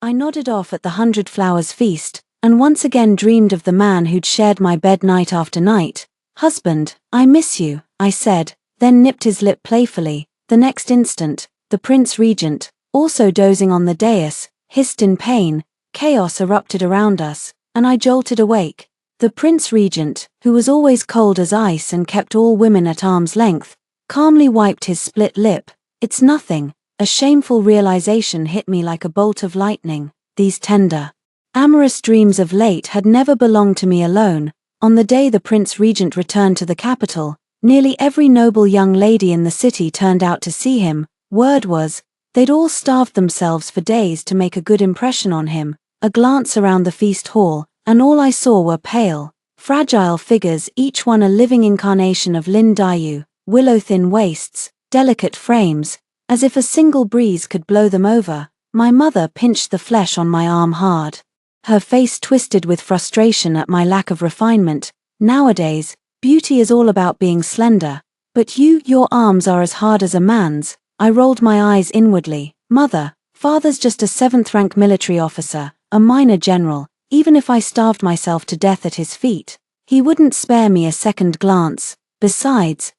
I nodded off at the 100 Flowers feast, and once again dreamed of the man who'd shared my bed night after night. "Husband, I miss you," I said, then nipped his lip playfully. The next instant, the Prince Regent, also dozing on the dais, hissed in pain. Chaos erupted around us, and I jolted awake. The Prince Regent, who was always cold as ice and kept all women at arm's length, calmly wiped his split lip. "It's nothing." A shameful realization hit me like a bolt of lightning. These tender, amorous dreams of late had never belonged to me alone. On the day the Prince Regent returned to the capital, nearly every noble young lady in the city turned out to see him. Word was, they'd all starved themselves for days to make a good impression on him. A glance around the feast hall, and all I saw were pale, fragile figures, each one a living incarnation of Lin Dayu, willow-thin waists, delicate frames, as if a single breeze could blow them over. My mother pinched the flesh on my arm hard, her face twisted with frustration at my lack of refinement. "Nowadays, beauty is all about being slender, but your arms are as hard as a man's." I rolled my eyes inwardly. "Mother, father's just a 7th-rank military officer, a minor general. Even if I starved myself to death at his feet, he wouldn't spare me a second glance. Besides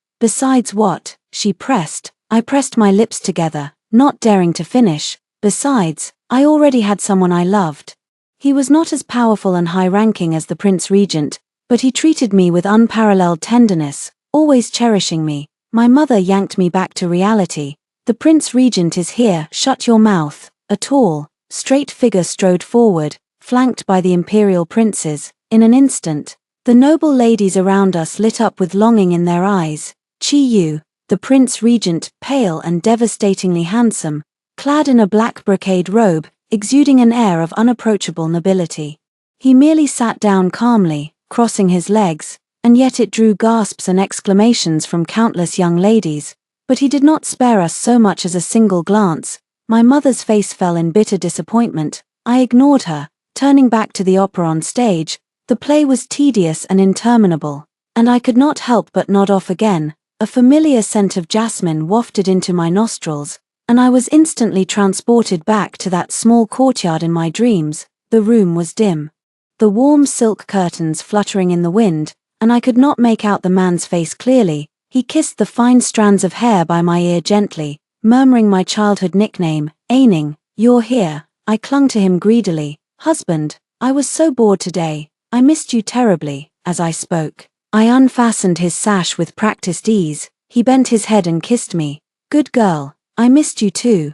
what?" she pressed. I pressed my lips together, not daring to finish. "Besides, I already had someone I loved. He was not as powerful and high-ranking as the Prince Regent, but he treated me with unparalleled tenderness, always cherishing me." My mother yanked me back to reality. "The Prince Regent is here." "Shut your mouth." A tall, straight figure strode forward, flanked by the imperial princes. In an instant, the noble ladies around us lit up with longing in their eyes. Chi Yu, the Prince Regent, pale and devastatingly handsome, clad in a black brocade robe, exuding an air of unapproachable nobility. He merely sat down calmly, crossing his legs, and yet it drew gasps and exclamations from countless young ladies. But he did not spare us so much as a single glance. My mother's face fell in bitter disappointment. I ignored her, turning back to the opera on stage. The play was tedious and interminable, and I could not help but nod off again. A familiar scent of jasmine wafted into my nostrils, and I was instantly transported back to that small courtyard in my dreams. The room was dim, the warm silk curtains fluttering in the wind, and I could not make out the man's face clearly. He kissed the fine strands of hair by my ear gently, murmuring my childhood nickname, Aining. "You're here." I clung to him greedily. "Husband, I was so bored today. I missed you terribly." As I spoke, I unfastened his sash with practiced ease. He bent his head and kissed me. "Good girl. I missed you too."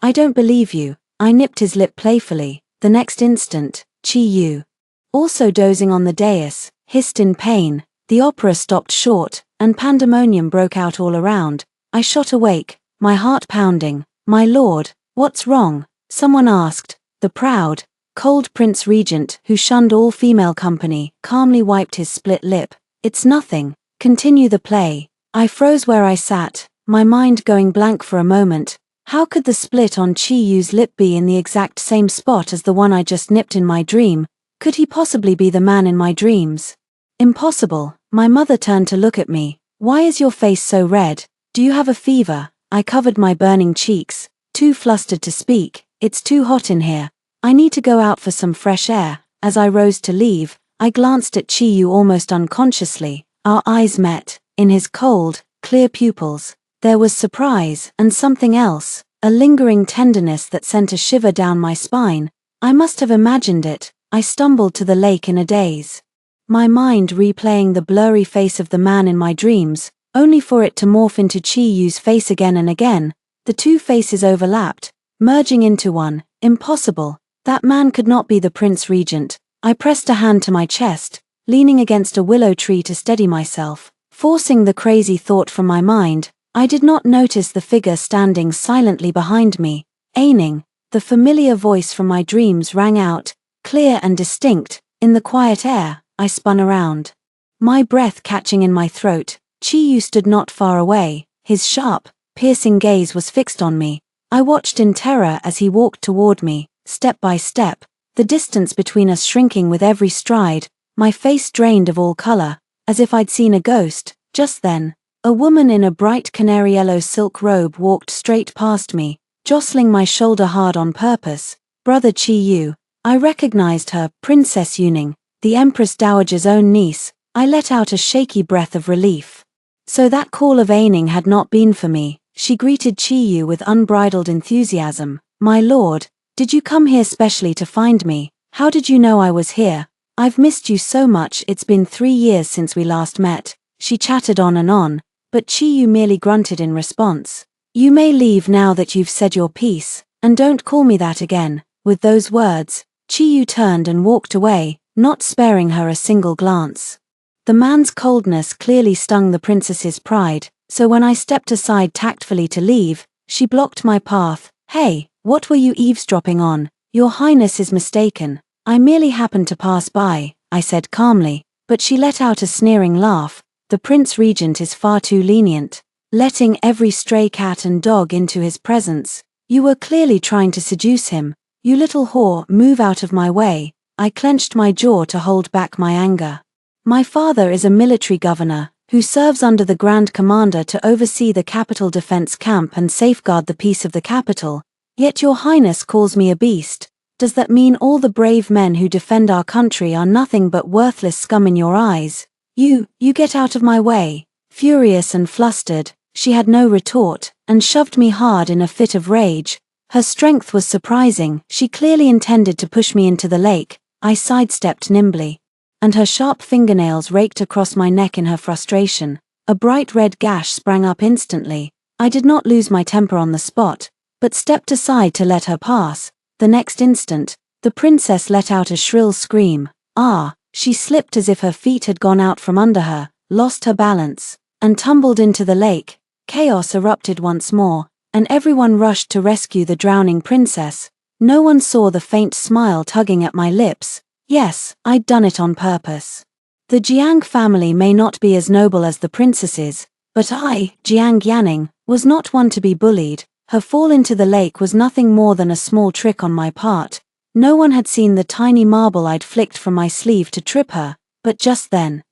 "I don't believe you." I nipped his lip playfully. The next instant, Chi Yu, also dozing on the dais, hissed in pain. The opera stopped short, and pandemonium broke out all around. I shot awake, my heart pounding. "My lord, what's wrong?" someone asked. The proud, cold Prince Regent, who shunned all female company, calmly wiped his split lip. "It's nothing. Continue the play." I froze where I sat, my mind going blank for a moment. How could the split on Chi Yu's lip be in the exact same spot as the one I just nipped in my dream? Could he possibly be the man in my dreams? Impossible. My mother turned to look at me. "Why is your face so red? Do you have a fever?" I covered my burning cheeks, too flustered to speak. "It's too hot in here. I need to go out for some fresh air." As I rose to leave, I glanced at Chi Yu almost unconsciously. Our eyes met. In his cold, clear pupils, there was surprise and something else, a lingering tenderness that sent a shiver down my spine. I must have imagined it. I stumbled to the lake in a daze, my mind replaying the blurry face of the man in my dreams, only for it to morph into Chi Yu's face again and again. The two faces overlapped, merging into one. Impossible. That man could not be the Prince Regent. I pressed a hand to my chest, leaning against a willow tree to steady myself. Forcing the crazy thought from my mind, I did not notice the figure standing silently behind me. "Aining." The familiar voice from my dreams rang out, clear and distinct, in the quiet air. I spun around, my breath catching in my throat. Chi Yu stood not far away. His sharp, piercing gaze was fixed on me. I watched in terror as he walked toward me, step by step, the distance between us shrinking with every stride, my face drained of all color, as if I'd seen a ghost. Just then, a woman in a bright canary yellow silk robe walked straight past me, jostling my shoulder hard on purpose. brother Chi Yu. I recognized her, Princess Yuning, the Empress Dowager's own niece. I let out a shaky breath of relief. So that call of Aining had not been for me. She greeted Chi Yu with unbridled enthusiasm. My lord, did you come here specially to find me? How did you know I was here? I've missed you so much, it's been 3 years since we last met. She chattered on, but Chi Yu merely grunted in response. You may leave now that you've said your piece, and don't call me that again. With those words, Chi Yu turned and walked away, not sparing her a single glance. The man's coldness clearly stung the princess's pride, so when I stepped aside tactfully to leave, she blocked my path. Hey, what were you eavesdropping on? Your Highness is mistaken. I merely happened to pass by, I said calmly, but she let out a sneering laugh. The Prince Regent is far too lenient, letting every stray cat and dog into his presence. You were clearly trying to seduce him. You little whore, move out of my way. I clenched my jaw to hold back my anger. My father is a military governor, who serves under the Grand Commander to oversee the capital defense camp and safeguard the peace of the capital. Yet your Highness calls me a beast. Does that mean all the brave men who defend our country are nothing but worthless scum in your eyes? You get out of my way. Furious and flustered, she had no retort, and shoved me hard in a fit of rage. Her strength was surprising. She clearly intended to push me into the lake. I sidestepped nimbly, and her sharp fingernails raked across my neck in her frustration. A bright red gash sprang up instantly. I did not lose my temper on the spot, but stepped aside to let her pass. The next instant, the princess let out a shrill scream. She slipped as if her feet had gone out from under her, lost her balance, and tumbled into the lake. Chaos erupted once more, and everyone rushed to rescue the drowning princess. No one saw the faint smile tugging at my lips. Yes, I'd done it on purpose. The Jiang family may not be as noble as the princesses, but I, Jiang Yanning, was not one to be bullied. Her fall into the lake was nothing more than a small trick on my part. No one had seen the tiny marble I'd flicked from my sleeve to trip her, but just then,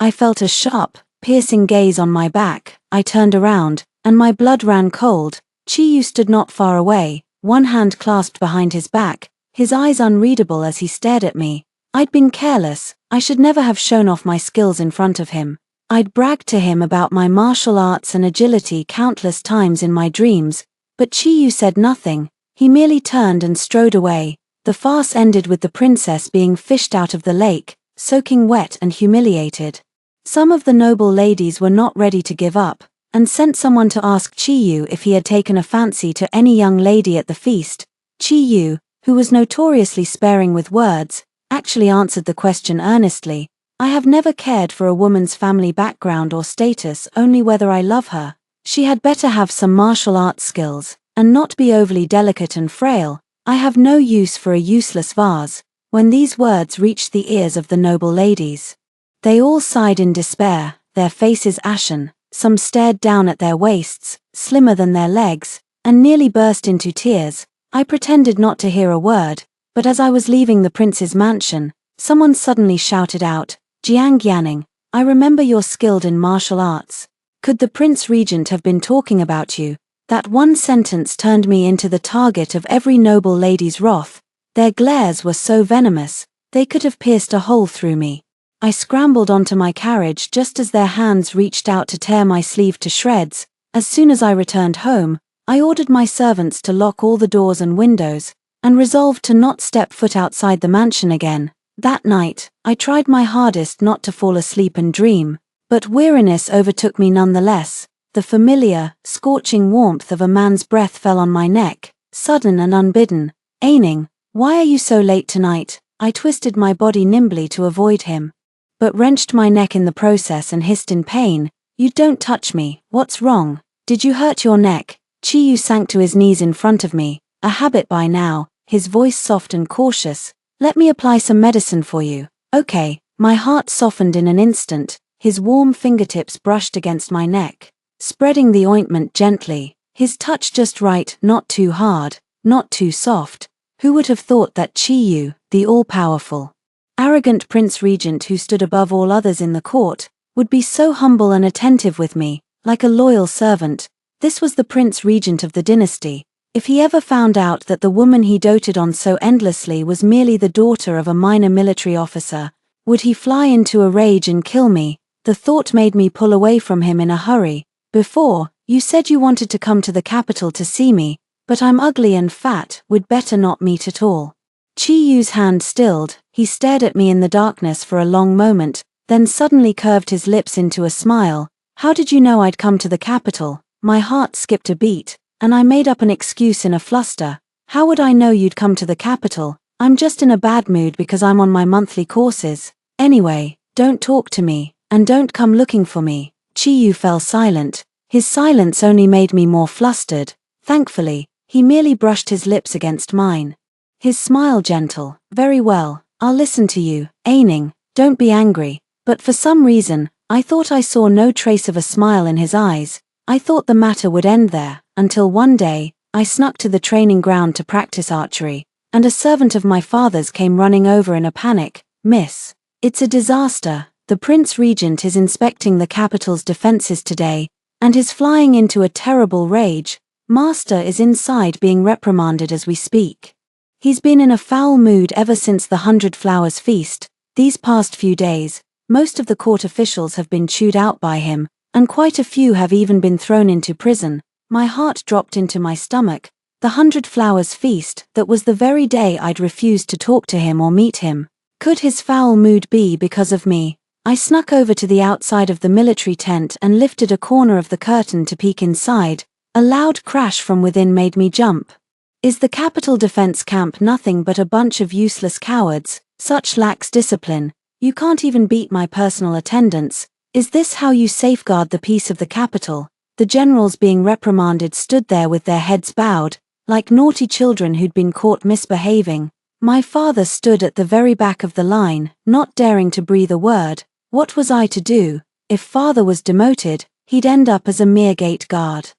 I felt a sharp, piercing gaze on my back. I turned around, and my blood ran cold. Chi Yu stood not far away, one hand clasped behind his back, his eyes unreadable as he stared at me. I'd been careless. I should never have shown off my skills in front of him. I'd bragged to him about my martial arts and agility countless times in my dreams, but Chi Yu said nothing. He merely turned and strode away. The farce ended with the princess being fished out of the lake, soaking wet and humiliated. Some of the noble ladies were not ready to give up, and sent someone to ask Chi Yu if he had taken a fancy to any young lady at the feast. Chi Yu, who was notoriously sparing with words, actually answered the question earnestly. I have never cared for a woman's family background or status, only whether I love her. She had better have some martial arts skills, and not be overly delicate and frail. I have no use for a useless vase. When these words reached the ears of the noble ladies, they all sighed in despair, their faces ashen. Some stared down at their waists, slimmer than their legs, and nearly burst into tears. I pretended not to hear a word, but as I was leaving the prince's mansion, someone suddenly shouted out, Jiang Yanning, I remember you're skilled in martial arts. Could the Prince Regent have been talking about you? That one sentence turned me into the target of every noble lady's wrath. Their glares were so venomous, they could have pierced a hole through me. I scrambled onto my carriage just as their hands reached out to tear my sleeve to shreds. As soon as I returned home, I ordered my servants to lock all the doors and windows, and resolved to not step foot outside the mansion again. That night, I tried my hardest not to fall asleep and dream, but weariness overtook me nonetheless. The familiar, scorching warmth of a man's breath fell on my neck, sudden and unbidden. Aining, why are you so late tonight? I twisted my body nimbly to avoid him, but wrenched my neck in the process and hissed in pain. You don't touch me, what's wrong? Did you hurt your neck? Chi Yu sank to his knees in front of me, a habit by now, his voice soft and cautious. Let me apply some medicine for you. Okay. My heart softened in an instant. His warm fingertips brushed against my neck, spreading the ointment gently, his touch just right, not too hard, not too soft. Who would have thought that Chi Yu, the all-powerful, arrogant Prince Regent who stood above all others in the court, would be so humble and attentive with me, like a loyal servant? This was the Prince Regent of the dynasty, If he ever found out that the woman he doted on so endlessly was merely the daughter of a minor military officer, would he fly into a rage and kill me? The thought made me pull away from him in a hurry. Before, you said you wanted to come to the capital to see me, but I'm ugly and fat, we'd better not meet at all. Chi Yu's hand stilled, he stared at me in the darkness for a long moment, then suddenly curved his lips into a smile. How did you know I'd come to the capital? My heart skipped a beat, and I made up an excuse in a fluster. How would I know you'd come to the capital? I'm just in a bad mood because I'm on my monthly courses. Anyway, don't talk to me, and don't come looking for me. Chi Yu fell silent. His silence only made me more flustered. Thankfully, he merely brushed his lips against mine. His smile gentle. Very well, I'll listen to you, Aining, don't be angry. But for some reason, I thought I saw no trace of a smile in his eyes. I thought the matter would end there, until one day, I snuck to the training ground to practice archery, and a servant of my father's came running over in a panic. Miss, it's a disaster. The Prince Regent is inspecting the capital's defenses today, and is flying into a terrible rage. Master is inside being reprimanded as we speak. He's been in a foul mood ever since the 100 Flowers feast. These past few days, most of the court officials have been chewed out by him, and quite a few have even been thrown into prison. My heart dropped into my stomach. The 100 Flowers feast, that was the very day I'd refused to talk to him or meet him. Could his foul mood be because of me? I snuck over to the outside of the military tent and lifted a corner of the curtain to peek inside. A loud crash from within made me jump. Is the capital defense camp nothing but a bunch of useless cowards? Such lax discipline. You can't even beat my personal attendance. Is this how you safeguard the peace of the capital? The generals being reprimanded stood there with their heads bowed, like naughty children who'd been caught misbehaving. My father stood at the very back of the line, not daring to breathe a word. What was I to do? If father was demoted, he'd end up as a mere gate guard.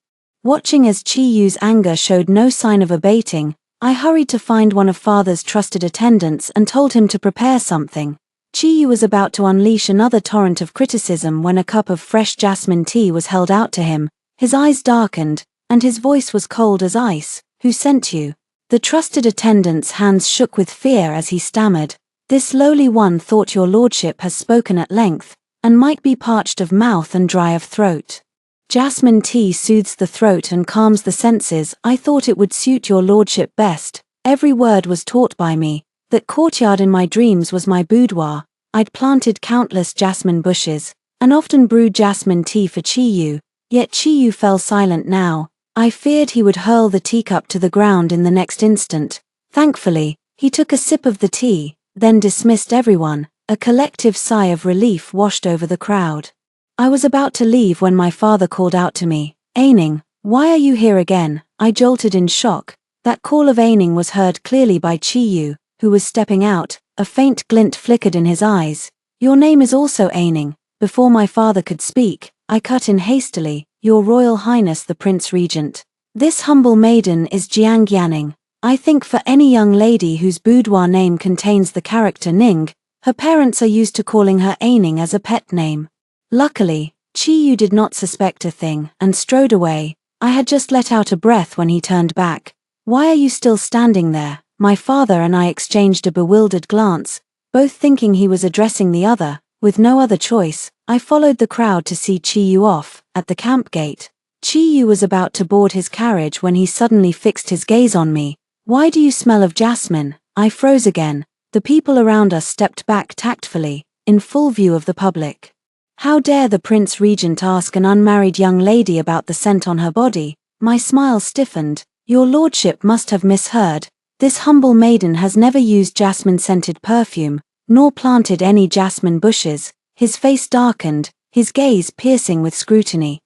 Watching as Chi Yu's anger showed no sign of abating, I hurried to find one of father's trusted attendants and told him to prepare something. Chi Yu was about to unleash another torrent of criticism when a cup of fresh jasmine tea was held out to him. His eyes darkened, and his voice was cold as ice. Who sent you? The trusted attendant's hands shook with fear as he stammered. This lowly one thought your lordship has spoken at length, and might be parched of mouth and dry of throat. Jasmine tea soothes the throat and calms the senses. I thought it would suit your lordship best. Every word was taught by me. That courtyard in my dreams was my boudoir. I'd planted countless jasmine bushes, and often brewed jasmine tea for Chi Yu. Yet Chi Yu fell silent now. I feared he would hurl the teacup to the ground in the next instant. Thankfully, he took a sip of the tea, then dismissed everyone. A collective sigh of relief washed over the crowd. I was about to leave when my father called out to me, Aining, why are you here again? I jolted in shock. That call of Aining was heard clearly by Chi Yu, who was stepping out. A faint glint flickered in his eyes. Your name is also Aining. Before my father could speak, I cut in hastily, Your Royal Highness the Prince Regent. This humble maiden is Jiang Yanning. I think for any young lady whose boudoir name contains the character Ning, her parents are used to calling her Aining as a pet name. Luckily, Chi Yu did not suspect a thing and strode away. I had just let out a breath when he turned back. Why are you still standing there? My father and I exchanged a bewildered glance, both thinking he was addressing the other. With no other choice, I followed the crowd to see Chi Yu off. At the camp gate, Chi Yu was about to board his carriage when he suddenly fixed his gaze on me. Why do you smell of jasmine? I froze again. The people around us stepped back tactfully, in full view of the public. How dare the Prince Regent ask an unmarried young lady about the scent on her body? My smile stiffened. Your lordship must have misheard. This humble maiden has never used jasmine-scented perfume, nor planted any jasmine bushes. His face darkened, his gaze piercing with scrutiny.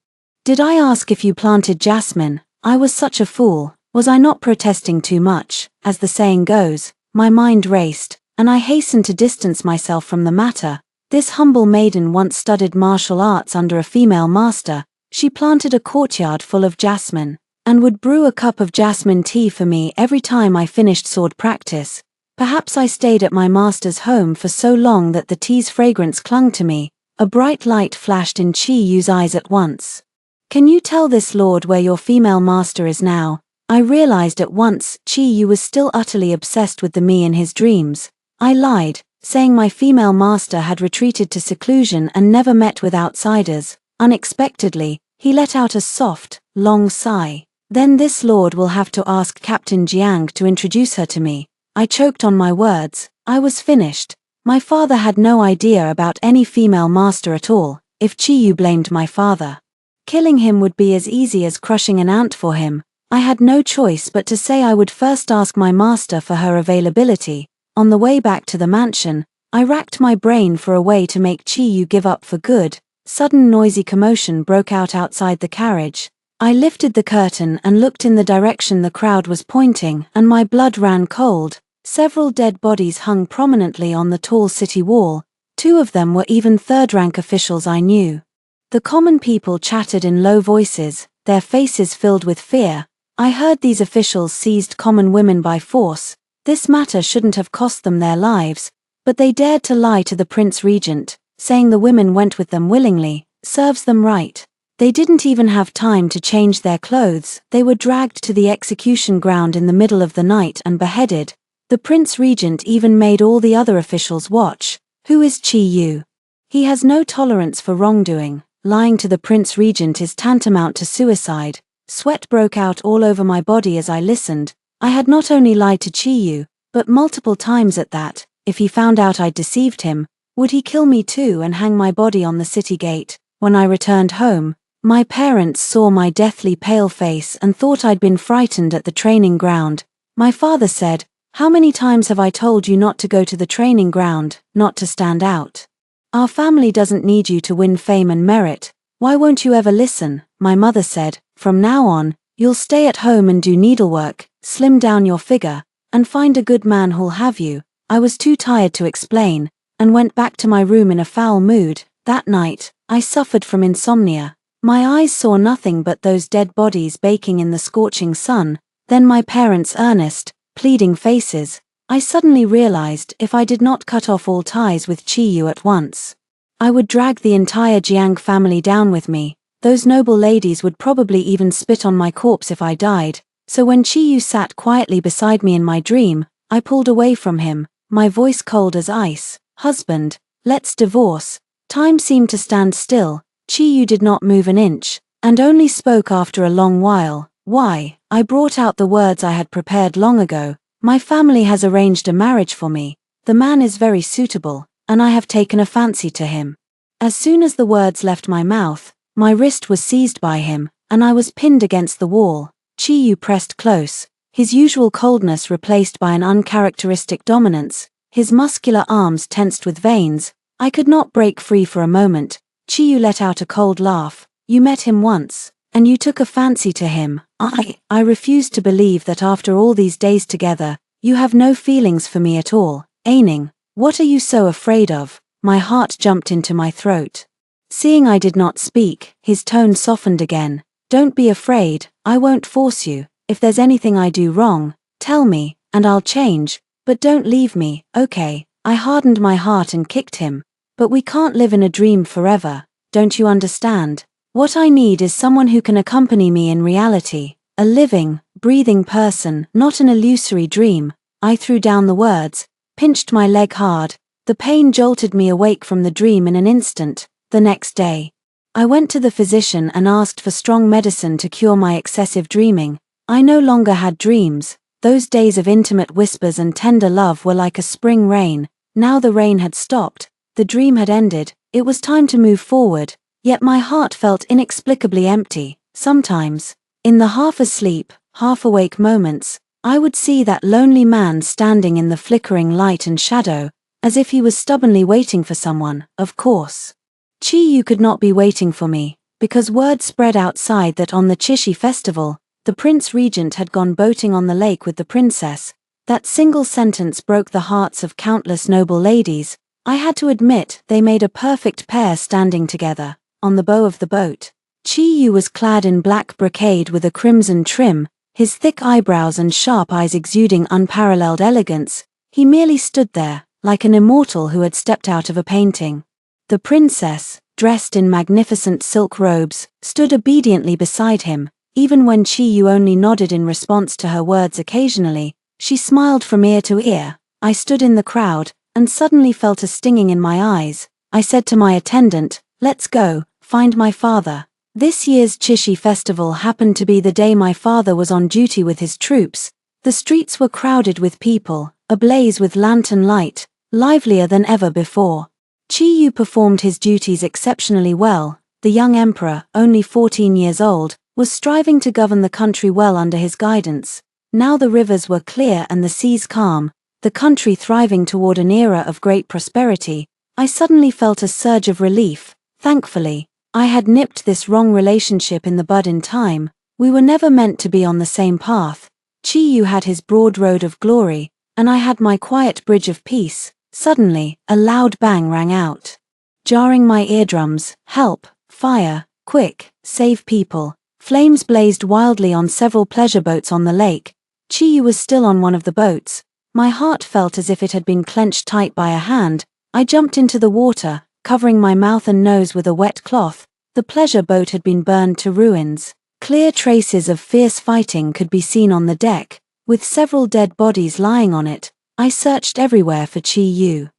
Did I ask if you planted jasmine? I was such a fool. Was I not protesting too much? As the saying goes, my mind raced, and I hastened to distance myself from the matter. This humble maiden once studied martial arts under a female master. She planted a courtyard full of jasmine, and would brew a cup of jasmine tea for me every time I finished sword practice. Perhaps I stayed at my master's home for so long that the tea's fragrance clung to me. A bright light flashed in Chi Yu's eyes at once. Can you tell this lord where your female master is now? I realized at once Chi Yu was still utterly obsessed with the me in his dreams. I lied, saying my female master had retreated to seclusion and never met with outsiders. Unexpectedly, he let out a soft, long sigh. Then this lord will have to ask Captain Jiang to introduce her to me. I choked on my words. I was finished. My father had no idea about any female master at all. If Chi Yu blamed my father, killing him would be as easy as crushing an ant for him. I had no choice but to say I would first ask my master for her availability. On the way back to the mansion, I racked my brain for a way to make Chi Yu give up for good. Sudden noisy commotion broke out outside the carriage. I lifted the curtain and looked in the direction the crowd was pointing, and my blood ran cold. Several dead bodies hung prominently on the tall city wall. 2 of them were even third-rank officials I knew. The common people chattered in low voices, their faces filled with fear. I heard these officials seized common women by force. This matter shouldn't have cost them their lives, but they dared to lie to the Prince Regent, saying the women went with them willingly. Serves them right. They didn't even have time to change their clothes. They were dragged to the execution ground in the middle of the night and beheaded. The Prince Regent even made all the other officials watch. Who is Chi Yu? He has no tolerance for wrongdoing. Lying to the Prince Regent is tantamount to suicide. Sweat broke out all over my body as I listened. I had not only lied to Chi Yu, but multiple times at that. If he found out I'd deceived him, would he kill me too and hang my body on the city gate? When I returned home, my parents saw my deathly pale face and thought I'd been frightened at the training ground. My father said, "How many times have I told you not to go to the training ground, not to stand out? Our family doesn't need you to win fame and merit. Why won't you ever listen?" My mother said, "From now on, you'll stay at home and do needlework, slim down your figure, and find a good man who'll have you." I was too tired to explain, and went back to my room in a foul mood. That night, I suffered from insomnia. My eyes saw nothing but those dead bodies baking in the scorching sun, then my parents' earnest, pleading faces. I suddenly realized if I did not cut off all ties with Chi Yu at once, I would drag the entire Jiang family down with me. Those noble ladies would probably even spit on my corpse if I died. So when Chi Yu sat quietly beside me in my dream, I pulled away from him, my voice cold as ice. "Husband, let's divorce." Time seemed to stand still. Chi Yu did not move an inch, and only spoke after a long while. "Why?" I brought out the words I had prepared long ago. "My family has arranged a marriage for me. The man is very suitable, and I have taken a fancy to him." As soon as the words left my mouth, my wrist was seized by him, and I was pinned against the wall. Chi Yu pressed close, his usual coldness replaced by an uncharacteristic dominance, his muscular arms tensed with veins. I could not break free for a moment. Chi Yu let out a cold laugh. "You met him once, and you took a fancy to him." I refused to believe that after all these days together, you have no feelings for me at all. "Aining, what are you so afraid of?" My heart jumped into my throat. Seeing I did not speak, his tone softened again. "Don't be afraid, I won't force you. If there's anything I do wrong, tell me, and I'll change, but don't leave me, okay?" I hardened my heart and kicked him. "But we can't live in a dream forever, don't you understand? What I need is someone who can accompany me in reality, a living, breathing person, not an illusory dream." I threw down the words, pinched my leg hard. The pain jolted me awake from the dream in an instant. The next day, I went to the physician and asked for strong medicine to cure my excessive dreaming. I no longer had dreams. Those days of intimate whispers and tender love were like a spring rain. Now the rain had stopped, the dream had ended, it was time to move forward. Yet my heart felt inexplicably empty. Sometimes, in the half-asleep, half-awake moments, I would see that lonely man standing in the flickering light and shadow, as if he was stubbornly waiting for someone. Of course, Chi Yu could not be waiting for me, because word spread outside that on the Qixi festival, the Prince Regent had gone boating on the lake with the princess. That single sentence broke the hearts of countless noble ladies. I had to admit they made a perfect pair standing together on the bow of the boat. Chi Yu was clad in black brocade with a crimson trim, his thick eyebrows and sharp eyes exuding unparalleled elegance. He merely stood there, like an immortal who had stepped out of a painting. The princess, dressed in magnificent silk robes, stood obediently beside him. Even when Chi Yu only nodded in response to her words occasionally, she smiled from ear to ear. I stood in the crowd, and suddenly felt a stinging in my eyes. I said to my attendant, "Let's go, find my father." This year's Chishi festival happened to be the day my father was on duty with his troops. The streets were crowded with people, ablaze with lantern light, livelier than ever before. Chi Yu performed his duties exceptionally well. The young emperor, only 14 years old, was striving to govern the country well under his guidance. Now the rivers were clear and the seas calm, the country thriving toward an era of great prosperity. I suddenly felt a surge of relief. Thankfully, I had nipped this wrong relationship in the bud in time. We were never meant to be on the same path. Chi Yu had his broad road of glory, and I had my quiet bridge of peace. Suddenly, a loud bang rang out, jarring my eardrums. Help! Fire! Quick! Save people! Flames blazed wildly on several pleasure boats on the lake. Chi Yu was still on one of the boats. My heart felt as if it had been clenched tight by a hand. I jumped into the water, covering my mouth and nose with a wet cloth. The pleasure boat had been burned to ruins. Clear traces of fierce fighting could be seen on the deck, with several dead bodies lying on it. I searched everywhere for Chi Yu,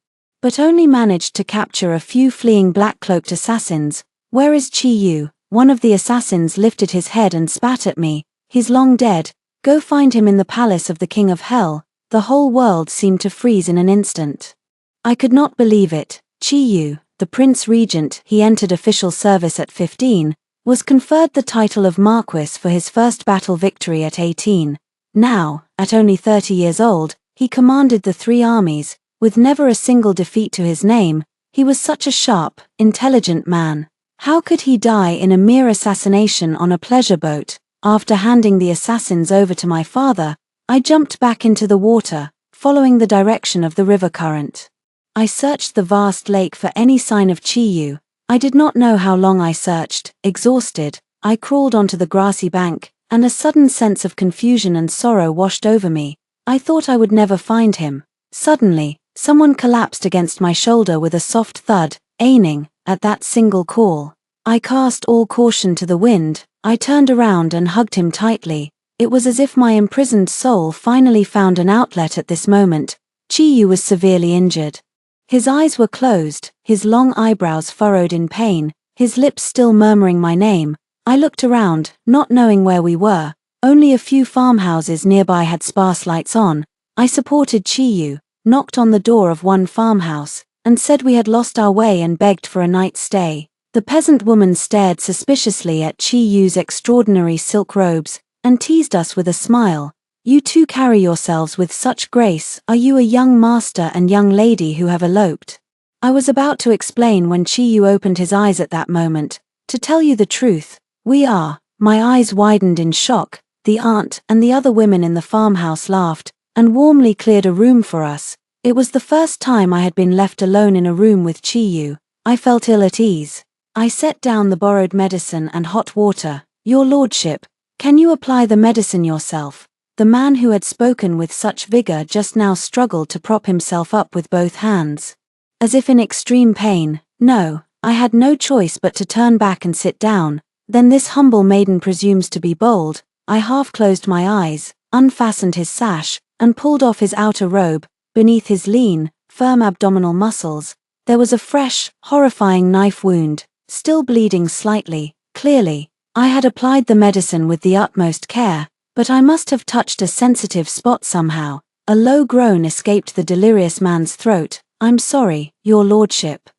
but only managed to capture a few fleeing black-cloaked assassins. "Where is Chi Yu?" One of the assassins lifted his head and spat at me. "He's long dead. Go find him in the palace of the King of Hell." The whole world seemed to freeze in an instant. I could not believe it. Chi Yu, the Prince Regent, he entered official service at 15, was conferred the title of Marquis for his first battle victory at 18. Now, at only 30 years old, he commanded the 3 armies, with never a single defeat to his name. He was such a sharp, intelligent man. How could he die in a mere assassination on a pleasure boat? After handing the assassins over to my father, I jumped back into the water, following the direction of the river current. I searched the vast lake for any sign of Chi Yu. I did not know how long I searched. Exhausted, I crawled onto the grassy bank, and a sudden sense of confusion and sorrow washed over me. I thought I would never find him. Suddenly, someone collapsed against my shoulder with a soft thud, aiming. At that single call, I cast all caution to the wind. I turned around and hugged him tightly. It was as if my imprisoned soul finally found an outlet at this moment. Chi Yu was severely injured. His eyes were closed, his long eyebrows furrowed in pain, his lips still murmuring my name. I looked around, not knowing where we were. Only a few farmhouses nearby had sparse lights on. I supported Chi Yu, knocked on the door of one farmhouse, and said we had lost our way and begged for a night's stay. The peasant woman stared suspiciously at Chi Yu's extraordinary silk robes, and teased us with a smile. "You two carry yourselves with such grace. Are you a young master and young lady who have eloped?" I was about to explain when Chi Yu opened his eyes at that moment. "To tell you the truth, we are." My eyes widened in shock. The aunt and the other women in the farmhouse laughed, and warmly cleared a room for us. It was the first time I had been left alone in a room with Chi Yu. I felt ill at ease. I set down the borrowed medicine and hot water. "Your lordship, can you apply the medicine yourself?" The man who had spoken with such vigor just now struggled to prop himself up with both hands, as if in extreme pain. "No." I had no choice but to turn back and sit down. "Then this humble maiden presumes to be bold." I half closed my eyes, unfastened his sash, and pulled off his outer robe. Beneath his lean, firm abdominal muscles, there was a fresh, horrifying knife wound, still bleeding slightly. Clearly, I had applied the medicine with the utmost care, but I must have touched a sensitive spot somehow. A low groan escaped the delirious man's throat. "I'm sorry, your lordship.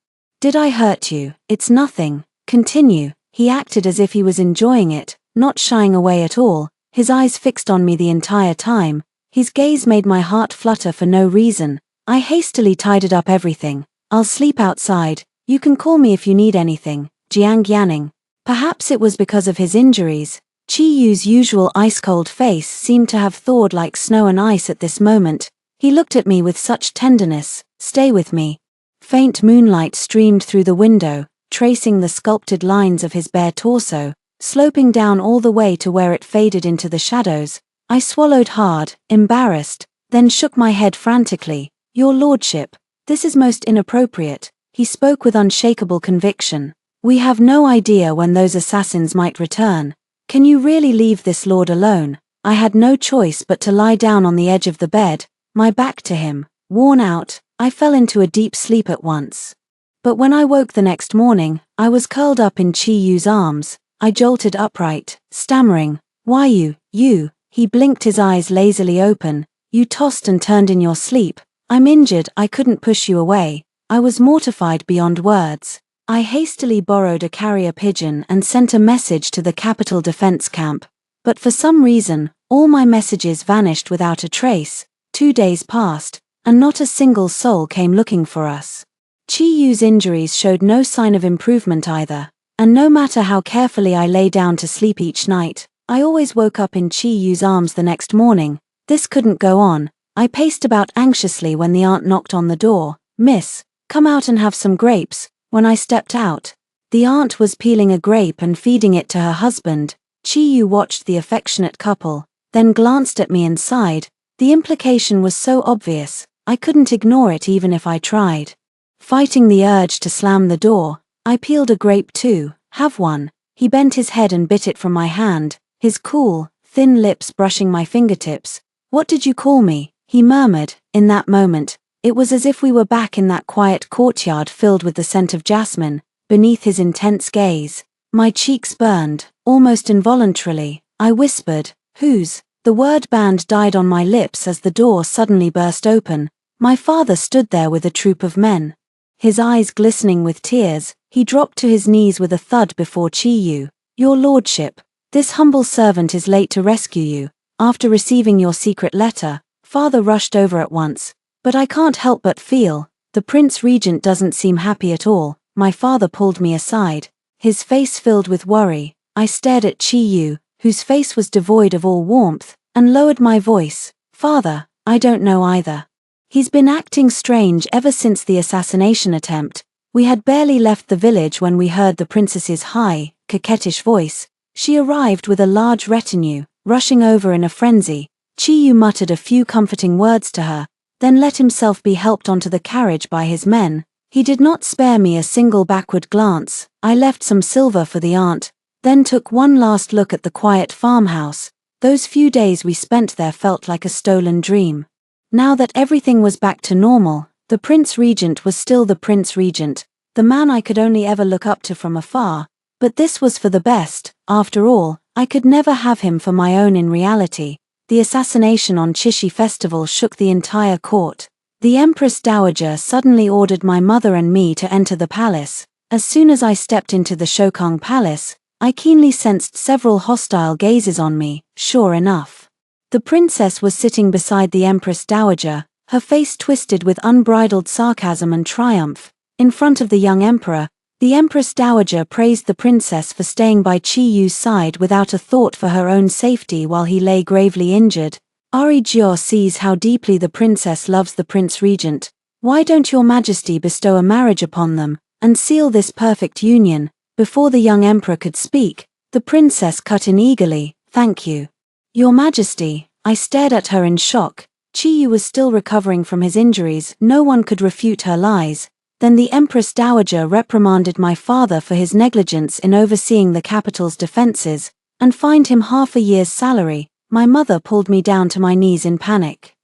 Did I hurt you?" "It's nothing. Continue." He acted as if he was enjoying it, not shying away at all, his eyes fixed on me the entire time. His gaze made my heart flutter for no reason. I hastily tidied up everything. "I'll sleep outside. You can call me if you need anything." Jiang Yanning. Perhaps it was because of his injuries. Chi Yu's usual ice-cold face seemed to have thawed like snow and ice at this moment. He looked at me with such tenderness. "Stay with me." Faint moonlight streamed through the window, tracing the sculpted lines of his bare torso, sloping down all the way to where it faded into the shadows. I swallowed hard, embarrassed, then shook my head frantically. "Your lordship, this is most inappropriate." He spoke with unshakable conviction. "We have no idea when those assassins might return. Can you really leave this lord alone? I had no choice but to lie down on the edge of the bed, my back to him. Worn out, I fell into a deep sleep at once. But when I woke the next morning, I was curled up in Chi Yu's arms. I jolted upright, stammering, "Why you?" He blinked his eyes lazily open. "You tossed and turned in your sleep. I'm injured, I couldn't push you away." I was mortified beyond words. I hastily borrowed a carrier pigeon and sent a message to the Capital Defense Camp. But for some reason, all my messages vanished without a trace. 2 days passed, and not a single soul came looking for us. Chi Yu's injuries showed no sign of improvement either, and no matter how carefully I lay down to sleep each night, I always woke up in Chi Yu's arms the next morning. This couldn't go on. I paced about anxiously when the aunt knocked on the door. "Miss, come out and have some grapes." When I stepped out, the aunt was peeling a grape and feeding it to her husband. Chi Yu watched the affectionate couple, then glanced at me and sighed. The implication was so obvious, I couldn't ignore it even if I tried. Fighting the urge to slam the door, I peeled a grape too. "Have one." He bent his head and bit it from my hand, his cool, thin lips brushing my fingertips. "What did you call me?" he murmured. In that moment, it was as if we were back in that quiet courtyard filled with the scent of jasmine. Beneath his intense gaze, my cheeks burned. Almost involuntarily, I whispered, "Whose?" The word "band" died on my lips as the door suddenly burst open. My father stood there with a troop of men. His eyes glistening with tears, he dropped to his knees with a thud before Chi Yu. "Your lordship, this humble servant is late to rescue you. After receiving your secret letter, father rushed over at once. But I can't help but feel, the Prince Regent doesn't seem happy at all." My father pulled me aside, his face filled with worry. I stared at Chi Yu, whose face was devoid of all warmth, and lowered my voice. "Father, I don't know either. He's been acting strange ever since the assassination attempt." We had barely left the village when we heard the princess's high, coquettish voice. She arrived with a large retinue, rushing over in a frenzy. Chi Yu muttered a few comforting words to her, then let himself be helped onto the carriage by his men. He did not spare me a single backward glance. I left some silver for the aunt, then took one last look at the quiet farmhouse. Those few days we spent there felt like a stolen dream. Now that everything was back to normal, the Prince Regent was still the Prince Regent, the man I could only ever look up to from afar. But this was for the best. After all, I could never have him for my own in reality. The assassination on Qixi Festival shook the entire court. The Empress Dowager suddenly ordered my mother and me to enter the palace. As soon as I stepped into the Shokong Palace, I keenly sensed several hostile gazes on me. Sure enough, the princess was sitting beside the Empress Dowager, her face twisted with unbridled sarcasm and triumph. In front of the young emperor, the Empress Dowager praised the princess for staying by Chi Yu's side without a thought for her own safety while he lay gravely injured. "Ari Jiao sees how deeply the princess loves the Prince Regent. Why don't your majesty bestow a marriage upon them, and seal this perfect union?" Before the young emperor could speak, the princess cut in eagerly. "Thank you, your majesty." I stared at her in shock. Chi Yu was still recovering from his injuries, no one could refute her lies. Then the Empress Dowager reprimanded my father for his negligence in overseeing the capital's defenses, and fined him half a year's salary. My mother pulled me down to my knees in panic,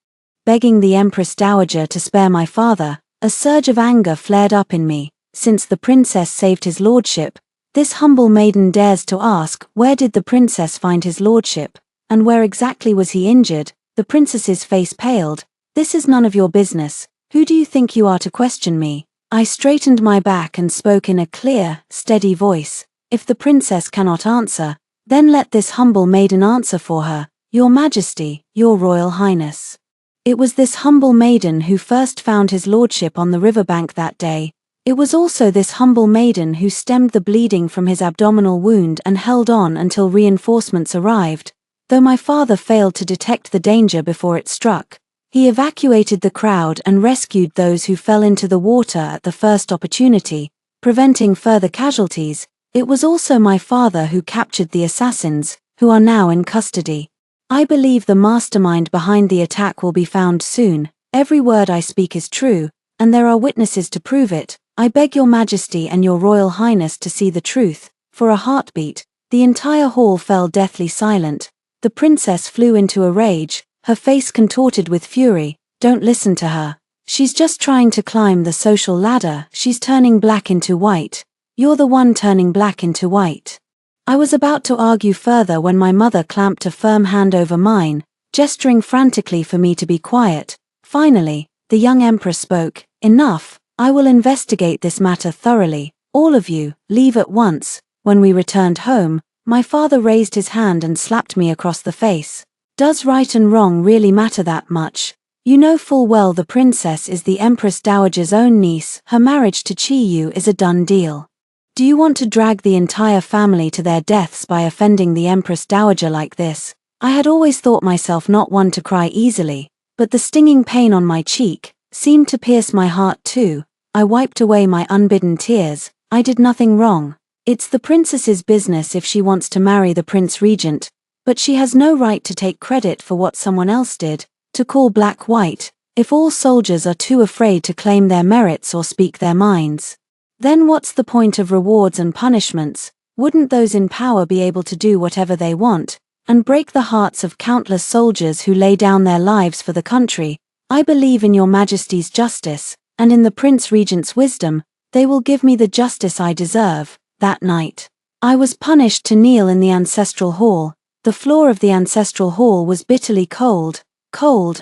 begging the Empress Dowager to spare my father. A surge of anger flared up in me. Since the princess saved his lordship, this humble maiden dares to ask, where did the princess find his lordship, and where exactly was he injured? The princess's face paled. "This is none of your business. Who do you think you are to question me?" I straightened my back and spoke in a clear, steady voice. "If the princess cannot answer, then let this humble maiden answer for her. Your Majesty, your Royal Highness." It was this humble maiden who first found his lordship on the riverbank that day. It was also this humble maiden who stemmed the bleeding from his abdominal wound and held on until reinforcements arrived. Though my father failed to detect the danger before it struck, he evacuated the crowd and rescued those who fell into the water at the first opportunity, preventing further casualties. It was also my father who captured the assassins, who are now in custody. I believe the mastermind behind the attack will be found soon. Every word I speak is true, and there are witnesses to prove it. I beg your Majesty and your Royal Highness to see the truth. For a heartbeat, The entire hall fell deathly silent. The princess flew into a rage, her face contorted with fury. Don't listen to her. She's just trying to climb the social ladder. She's turning black into white. You're the one turning black into white. I was about to argue further when my mother clamped a firm hand over mine, gesturing frantically for me to be quiet. Finally, the young empress spoke. Enough. I will investigate this matter thoroughly. All of you, leave at once. When we returned home, my father raised his hand and slapped me across the face. Does right and wrong really matter that much? You know full well the princess is the Empress Dowager's own niece. Her marriage to Chi Yu is a done deal. Do you want to drag the entire family to their deaths by offending the Empress Dowager like this? I had always thought myself not one to cry easily, but the stinging pain on my cheek seemed to pierce my heart too. I wiped away my unbidden tears. I did nothing wrong. It's the princess's business if she wants to marry the prince regent, but she has no right to take credit for what someone else did, to call black white, if all soldiers are too afraid to claim their merits or speak their minds. Then what's the point of rewards and punishments? Wouldn't those in power be able to do whatever they want, and break the hearts of countless soldiers who lay down their lives for the country? I believe in your majesty's justice, and in the prince regent's wisdom. They will give me the justice I deserve. That night, I was punished to kneel in the ancestral hall. The floor of the ancestral hall was bitterly cold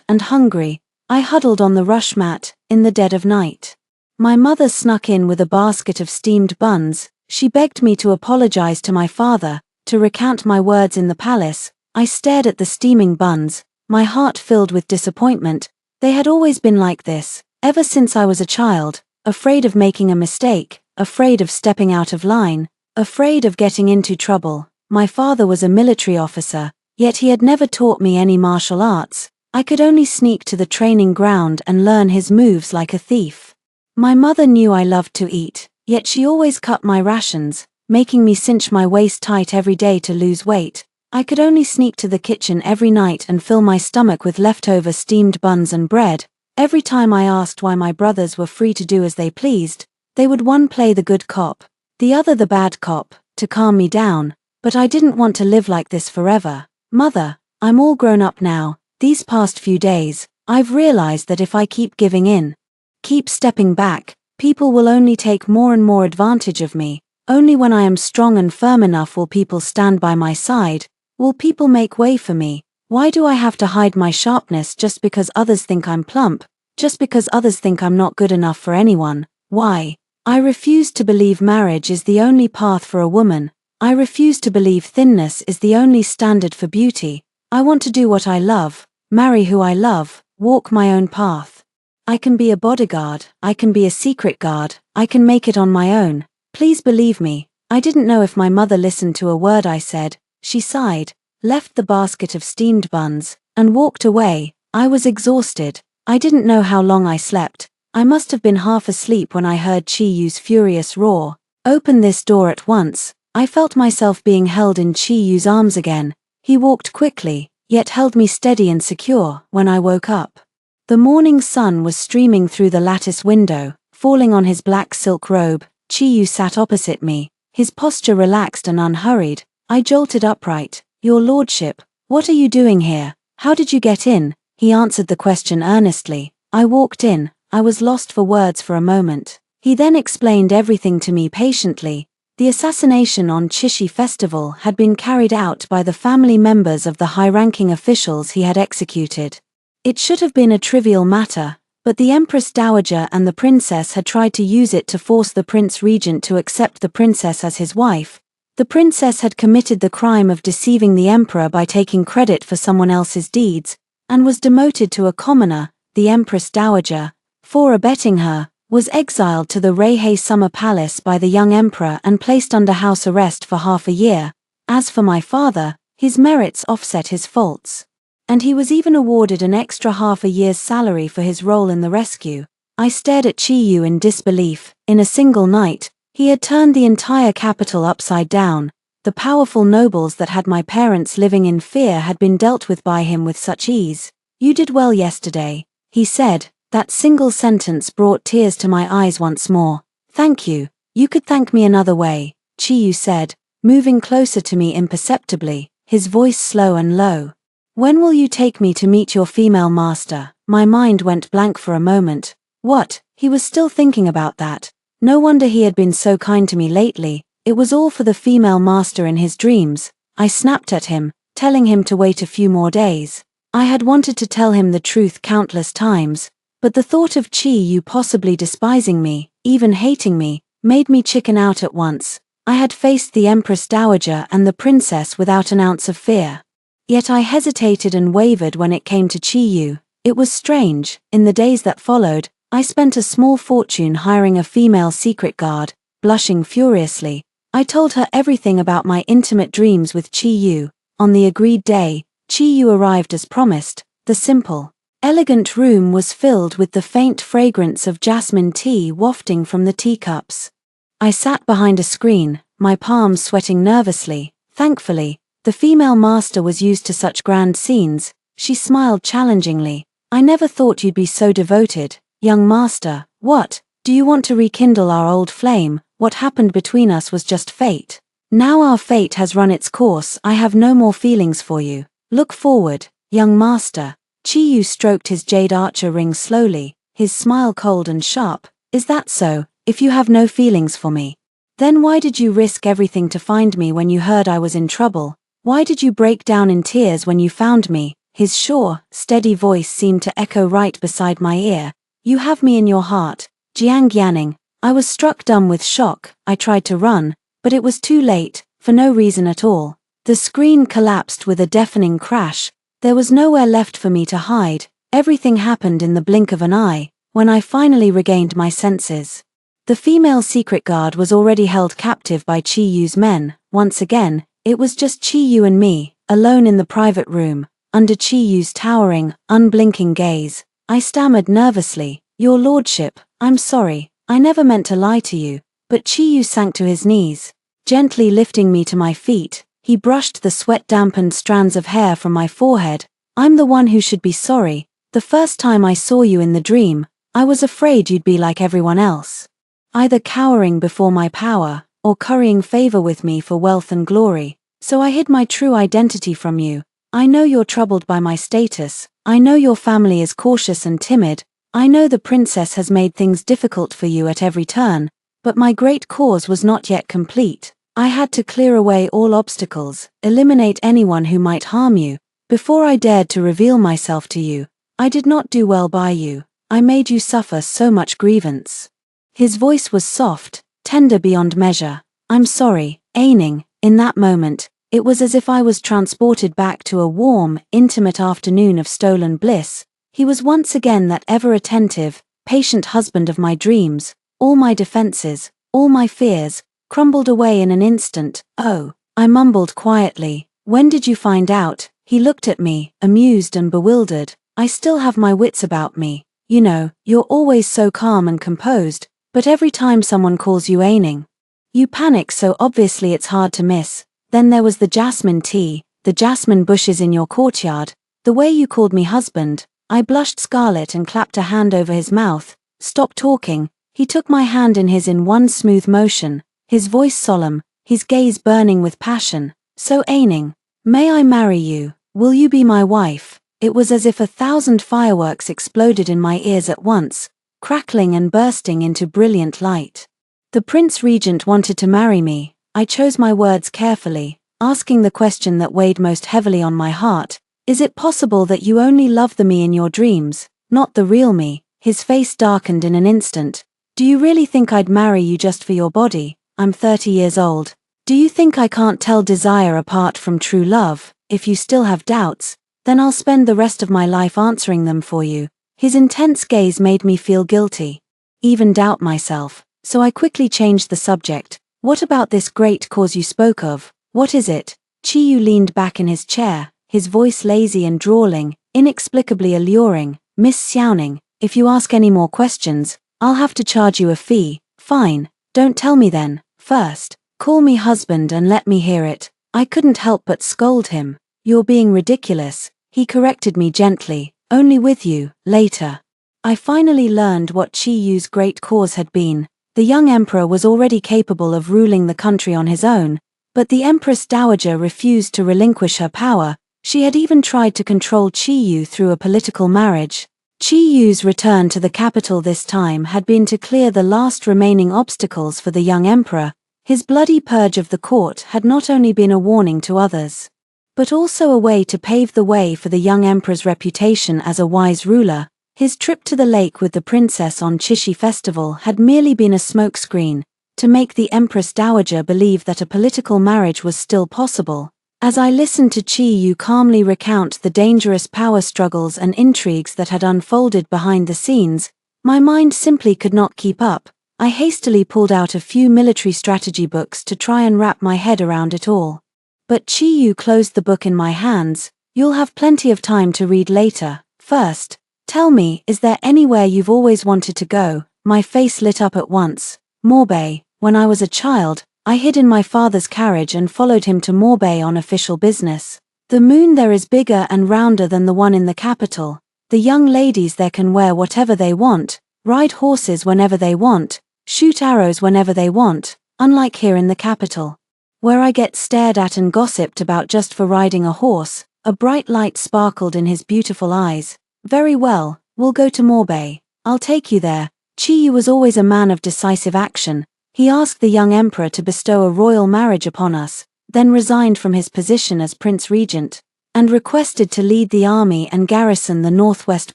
and hungry. I huddled on the rush mat, in the dead of night. My mother snuck in with a basket of steamed buns. She begged me to apologize to my father, to recount my words in the palace. I stared at the steaming buns, my heart filled with disappointment. They had always been like this, ever since I was a child, afraid of making a mistake, afraid of stepping out of line, afraid of getting into trouble. My father was a military officer, yet he had never taught me any martial arts. I could only sneak to the training ground and learn his moves like a thief. My mother knew I loved to eat, yet she always cut my rations, making me cinch my waist tight every day to lose weight. I could only sneak to the kitchen every night and fill my stomach with leftover steamed buns and bread. Every time I asked why my brothers were free to do as they pleased, they would one play the good cop, the other the bad cop, to calm me down. But I didn't want to live like this forever. Mother, I'm all grown up now. These past few days, I've realized that if I keep giving in, keep stepping back, people will only take more and more advantage of me. Only when I am strong and firm enough will people stand by my side, will people make way for me. Why do I have to hide my sharpness just because others think I'm plump, just because others think I'm not good enough for anyone? Why? I refuse to believe marriage is the only path for a woman. I refuse to believe thinness is the only standard for beauty. I want to do what I love, marry who I love, walk my own path. I can be a bodyguard, I can be a secret guard, I can make it on my own. Please believe me. I didn't know if my mother listened to a word I said. She sighed, left the basket of steamed buns, and walked away. I was exhausted. I didn't know how long I slept. I must have been half asleep when I heard Chi Yu's furious roar. Open this door at once. I felt myself being held in Chi Yu's arms again. He walked quickly, yet held me steady and secure. When I woke up, the morning sun was streaming through the lattice window, falling on his black silk robe. Chi Yu sat opposite me, his posture relaxed and unhurried. I jolted upright. Your lordship, what are you doing here? How did you get in? He answered the question earnestly. I walked in. I was lost for words for a moment. He then explained everything to me patiently. The assassination on Qixi Festival had been carried out by the family members of the high-ranking officials he had executed. It should have been a trivial matter, but the Empress Dowager and the princess had tried to use it to force the Prince Regent to accept the princess as his wife. The princess had committed the crime of deceiving the emperor by taking credit for someone else's deeds, and was demoted to a commoner. The Empress Dowager, for abetting her, was exiled to the Reihei Summer Palace by the young emperor and placed under house arrest for half a year. As for my father, his merits offset his faults, and he was even awarded an extra half a year's salary for his role in the rescue. I stared at Chi Yu in disbelief. In a single night, he had turned the entire capital upside down. The powerful nobles that had my parents living in fear had been dealt with by him with such ease. You did well yesterday, he said. That single sentence brought tears to my eyes once more. Thank you. You could thank me another way, Chi Yu said, moving closer to me imperceptibly, his voice slow and low. When will you take me to meet your female master? My mind went blank for a moment. What? He was still thinking about that. No wonder he had been so kind to me lately. It was all for the female master in his dreams. I snapped at him, telling him to wait a few more days. I had wanted to tell him the truth countless times, but the thought of Chi Yu possibly despising me, even hating me, made me chicken out at once. I had faced the Empress Dowager and the princess without an ounce of fear. Yet I hesitated and wavered when it came to Chi Yu. It was strange. In the days that followed, I spent a small fortune hiring a female secret guard. Blushing furiously, I told her everything about my intimate dreams with Chi Yu. On the agreed day, Chi Yu arrived as promised. The simple, elegant room was filled with the faint fragrance of jasmine tea wafting from the teacups. I sat behind a screen, my palms sweating nervously. Thankfully, the female master was used to such grand scenes. She smiled challengingly. I never thought you'd be so devoted, young master. What? Do you want to rekindle our old flame? What happened between us was just fate. Now our fate has run its course. I have no more feelings for you. Look forward, young master. Chi Yu stroked his jade archer ring slowly, his smile cold and sharp. Is that so? If you have no feelings for me, then why did you risk everything to find me when you heard I was in trouble? Why did you break down in tears when you found me? His sure, steady voice seemed to echo right beside my ear. You have me in your heart, Jiang Yanning. I was struck dumb with shock. I tried to run, but it was too late, for no reason at all. The screen collapsed with a deafening crash. There was nowhere left for me to hide. Everything happened in the blink of an eye, when I finally regained my senses. The female secret guard was already held captive by Chi Yu's men. Once again, it was just Chi Yu and me, alone in the private room, under Chi Yu's towering, unblinking gaze. I stammered nervously, "Your lordship, I'm sorry, I never meant to lie to you." But Chi Yu sank to his knees, gently lifting me to my feet. He brushed the sweat-dampened strands of hair from my forehead. "I'm the one who should be sorry. The first time I saw you in the dream, I was afraid you'd be like everyone else, either cowering before my power, or currying favor with me for wealth and glory. So I hid my true identity from you. I know you're troubled by my status. I know your family is cautious and timid. I know the princess has made things difficult for you at every turn, but my great cause was not yet complete. I had to clear away all obstacles, eliminate anyone who might harm you, before I dared to reveal myself to you. I did not do well by you. I made you suffer so much grievance." His voice was soft, tender beyond measure. "I'm sorry, Aining." In that moment, it was as if I was transported back to a warm, intimate afternoon of stolen bliss. He was once again that ever-attentive, patient husband of my dreams. All my defenses, all my fears, crumbled away in an instant. "Oh," I mumbled quietly. "When did you find out?" He looked at me, amused and bewildered. "I still have my wits about me. You know, you're always so calm and composed, but every time someone calls you Aining, you panic so obviously it's hard to miss. Then there was the jasmine tea, the jasmine bushes in your courtyard, the way you called me husband." I blushed scarlet and clapped a hand over his mouth. "Stop talking." He took my hand in his in one smooth motion, his voice solemn, his gaze burning with passion. "So Aining, may I marry you? Will you be my wife?" It was as if 1,000 fireworks exploded in my ears at once, crackling and bursting into brilliant light. The Prince Regent wanted to marry me. I chose my words carefully, asking the question that weighed most heavily on my heart. "Is it possible that you only love the me in your dreams, not the real me?" His face darkened in an instant. "Do you really think I'd marry you just for your body? I'm 30 years old. Do you think I can't tell desire apart from true love? If you still have doubts, then I'll spend the rest of my life answering them for you." His intense gaze made me feel guilty, even doubt myself, so I quickly changed the subject. "What about this great cause you spoke of? What is it?" Chi Yu leaned back in his chair, his voice lazy and drawling, inexplicably alluring. "Miss Xiaoning, if you ask any more questions, I'll have to charge you a fee." "Fine, don't tell me then. First, call me husband and let me hear it." I couldn't help but scold him. "You're being ridiculous." He corrected me gently. "Only with you, later." I finally learned what Chi Yu's great cause had been. The young emperor was already capable of ruling the country on his own, But the Empress Dowager refused to relinquish her power. She had even tried to control Qiyu through a political marriage. Qiyu's return to the capital this time had been to clear the last remaining obstacles for the young emperor. His bloody purge of the court had not only been a warning to others, but also a way to pave the way for the young emperor's reputation as a wise ruler. His trip to the lake with the princess on Qixi Festival had merely been a smokescreen, to make the Empress Dowager believe that a political marriage was still possible. As I listened to Qiyu calmly recount the dangerous power struggles and intrigues that had unfolded behind the scenes, my mind simply could not keep up. I hastily pulled out a few military strategy books to try and wrap my head around it all. But Qiyu closed the book in my hands. "You'll have plenty of time to read later. First, tell me, is there anywhere you've always wanted to go?" My face lit up at once. "Morbei. When I was a child, I hid in my father's carriage and followed him to Morbei on official business. The moon there is bigger and rounder than the one in the capital. The young ladies there can wear whatever they want, ride horses whenever they want, shoot arrows whenever they want, unlike here in the capital, where I get stared at and gossiped about just for riding a horse." A bright light sparkled in his beautiful eyes. "Very well, we'll go to Morbei. I'll take you there." Qiyu was always a man of decisive action. He asked the young emperor to bestow a royal marriage upon us, then resigned from his position as Prince Regent, and requested to lead the army and garrison the northwest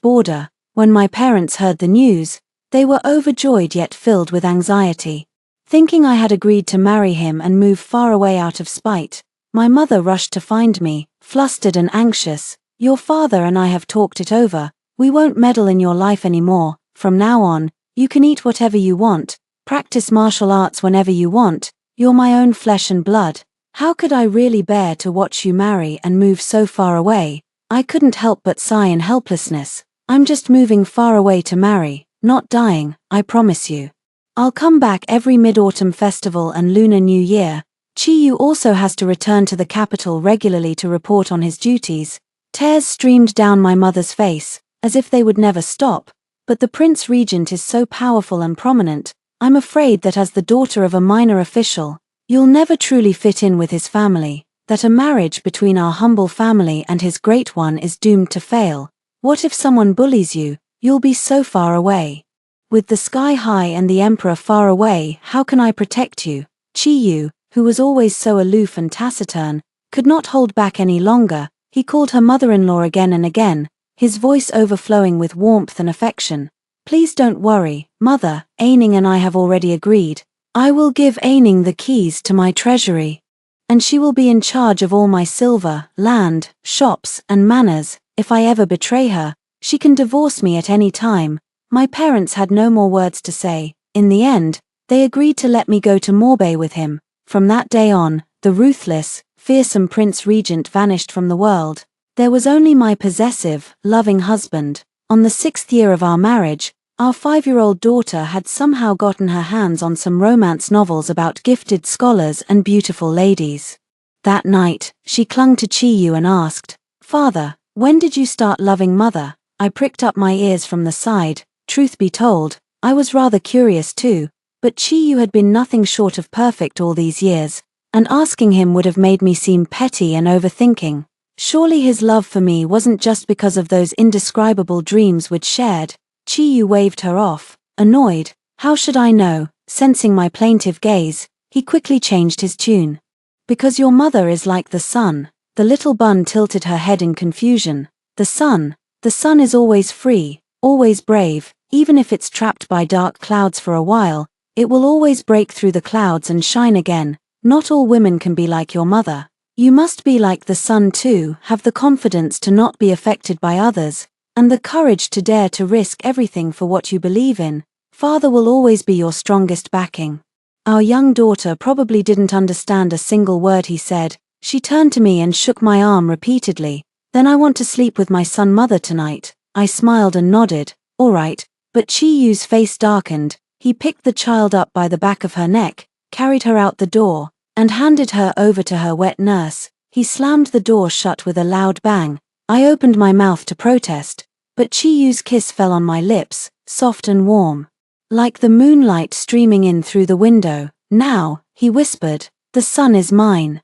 border. When my parents heard the news, they were overjoyed yet filled with anxiety. Thinking I had agreed to marry him and move far away out of spite, my mother rushed to find me, flustered and anxious. "Your father and I have talked it over. We won't meddle in your life anymore. From now on, you can eat whatever you want, practice martial arts whenever you want. You're my own flesh and blood." How could I really bear to watch you marry and move so far away? I couldn't help but sigh in helplessness. "I'm just moving far away to marry, not dying, I promise you. I'll come back every Mid-Autumn Festival and Lunar New Year." Qiyu also has to return to the capital regularly to report on his duties. Tears streamed down my mother's face, as if they would never stop. But the Prince Regent is so powerful and prominent. I'm afraid that as the daughter of a minor official, you'll never truly fit in with his family, that a marriage between our humble family and his great one is doomed to fail. What if someone bullies you? You'll be so far away. With the sky high and the emperor far away, how can I protect you? Qiyu, who was always so aloof and taciturn, could not hold back any longer. He called her mother-in-law again and again, his voice overflowing with warmth and affection. "Please don't worry, mother, Aining and I have already agreed. I will give Aining the keys to my treasury, and she will be in charge of all my silver, land, shops, and manors. If I ever betray her, she can divorce me at any time." My parents had no more words to say. In the end, they agreed to let me go to Morbei with him. From that day on, the ruthless, fearsome Prince Regent vanished from the world. There was only my possessive, loving husband. On the 6th year of our marriage, our 5-year-old daughter had somehow gotten her hands on some romance novels about gifted scholars and beautiful ladies. That night, she clung to Qiyu and asked, "Father, when did you start loving mother?" I pricked up my ears from the side. Truth be told, I was rather curious too, but Qiyu had been nothing short of perfect all these years, and asking him would have made me seem petty and overthinking. Surely his love for me wasn't just because of those indescribable dreams we'd shared. Qiyu waved her off, annoyed. How should I know? Sensing my plaintive gaze, he quickly changed his tune. "Because your mother is like the sun." The little bun tilted her head in confusion. The sun is always free, always brave. Even if it's trapped by dark clouds for a while, it will always break through the clouds and shine again. Not all women can be like your mother. You must be like the sun too, have the confidence to not be affected by others, and the courage to dare to risk everything for what you believe in. Father will always be your strongest backing." Our young daughter probably didn't understand a single word he said. She turned to me and shook my arm repeatedly. "Then I want to sleep with my son mother tonight." I smiled and nodded. "All right." But Qiyu's face darkened. He picked the child up by the back of her neck, carried her out the door, and handed her over to her wet nurse. He slammed the door shut with a loud bang. I opened my mouth to protest, but Qiyu's kiss fell on my lips, soft and warm, like the moonlight streaming in through the window. "Now," he whispered, The sun is mine.